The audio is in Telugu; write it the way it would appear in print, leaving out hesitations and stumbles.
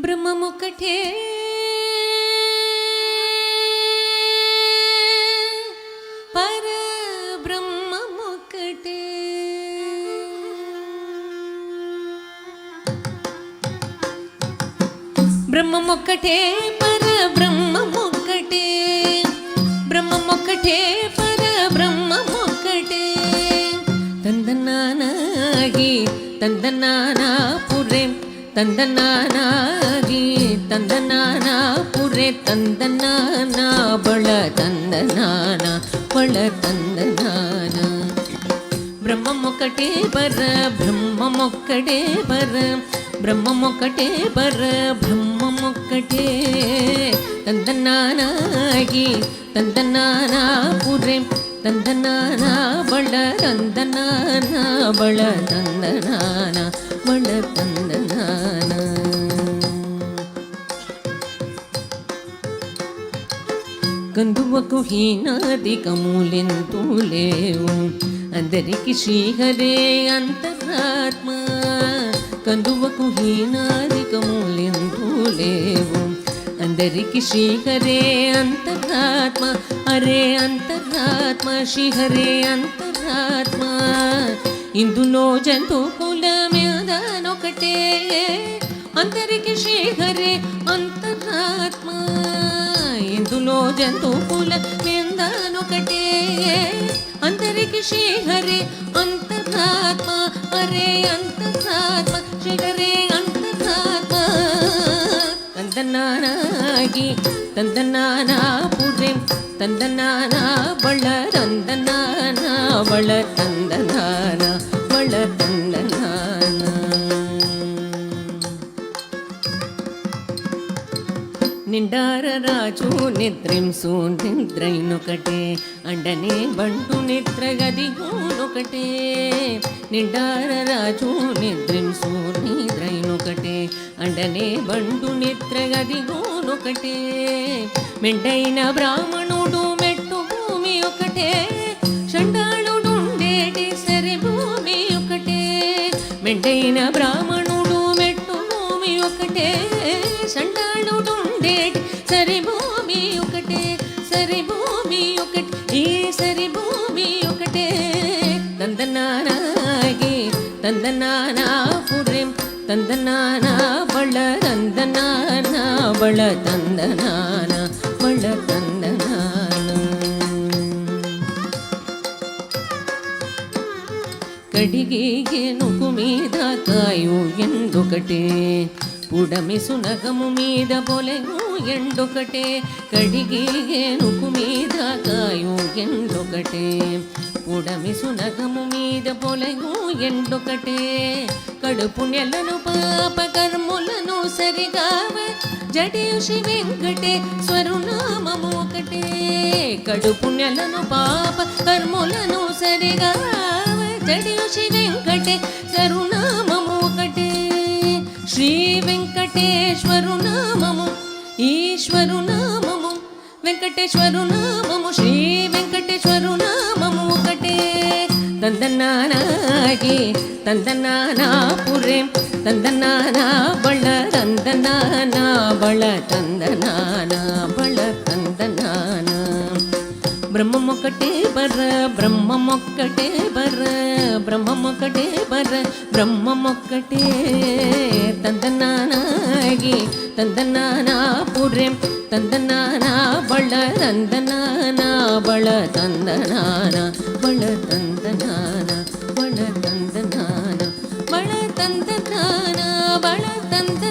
బ్రహ్మమొక్కటే పరబ్రహ్మమొక్కటే బ్రహ్మమొక్కటే పరబ్రహ్మమొక్కటే బ్రహ్మమొక్కటే పరబ్రహ్మమొక్కటే తందనానాగి తందనానాపురే తందనానాగి తందనానాపురే తందనానా బళ తందనానా బళ తందనానా బ్రహ్మమొక్కటే పర బ్రహ్మమొక్కటే పర బ్రహ్మమొక్కటే పర బ్రహ్మమొక్కటే తందనానాగి తందనానాపురే తందనానా బళ తందనానా బళ తందనానా బళ తందనానా కందువకు హీనాదికములెంతూ లేవు అందరికి శ్రీహరే అంతరాత్మ కందువకు హీనాదికములెంతూ లేవు అందరికి శ్రీహరే అంతరాత్మ అరే అంతరాత్మ శ్రీహరే అంతరాత్మ ఇందులో జంతుకుల మీదనొకటే అందరికి శ్రీహరే అంతరాత్మ ఇందులో జంతుకుల మీదనొకటే అందరికి శ్రీహరే అంతరాత్మ అరే అంతరాత్మ శ్రీహరే అంతరాత్మ తందనానాగి తందనానాపురే తందనానా బళ తందనానా బళ తందనానా బళ తందనానా నిండార రాజు నిద్రింసు నిద్రైనొకటే అండనే బంటు నిద్రగదిగోనొకటే నిండార రాజు నిద్రింసు నిద్రైనొకటే అండనే బంటు నిద్రగదిగోనొకటే మెండైన బ్రాహ్మణుడు మెట్టు భూమి ఒకటే చండాళుడుండేటి సరి భూమి ఒకటే మెండైన బ్రాహ్మణుడు మెట్టు భూమి ఒకటే చండాళుడుండేటి సరి భూమి ఒకటే సరి భూమి ఒకటి ఈ సరి భూమి ఒకటే తందనానాగి తందనానాపురే తందనానా బళ తందనానా బళ తందనానా బళ తందనానా కడిగి గెనుకు మీద కాయు ఎండొకటే పుడమి సునగము మీద పొలెను ఎండొకటే కడిగి గెనుకు మీద కాయు ఎండొకటే పుడమి సునగము మీద పొలెను ఎండొకటే కడుపు నెలను పాప కర్ములను సరిగావ జడియు శ్రీ వెంకటేశ్వరు నామము ఒకటే కడుపు నెలను పాప కర్ములను సరిగావ జడియు శ్రీ వెంకటేశ్వరు నామము ఒకటే శ్రీ వెంకటేశ్వరు నామము ఈశ్వరు నామము వెంకటేశ్వరు నామము శ్రీ వెంకటేశ్వరు నామము ఒకటే తందనానాగి తందనానాపురే తందనానా బళ తందనానా బళ తందనానా బళ తందనానా బ్రహ్మమొక్కటే పర బ్రహ్మమొక్కటే పర బ్రహ్మమొక్కటే పర బ్రహ్మమొక్కటే తందనానాగి తందనానాపురే తందనానా బళ తందనానా బళ తందనానా బళ తందనానా బళ తందనానా బళ తందనానా బళ తంద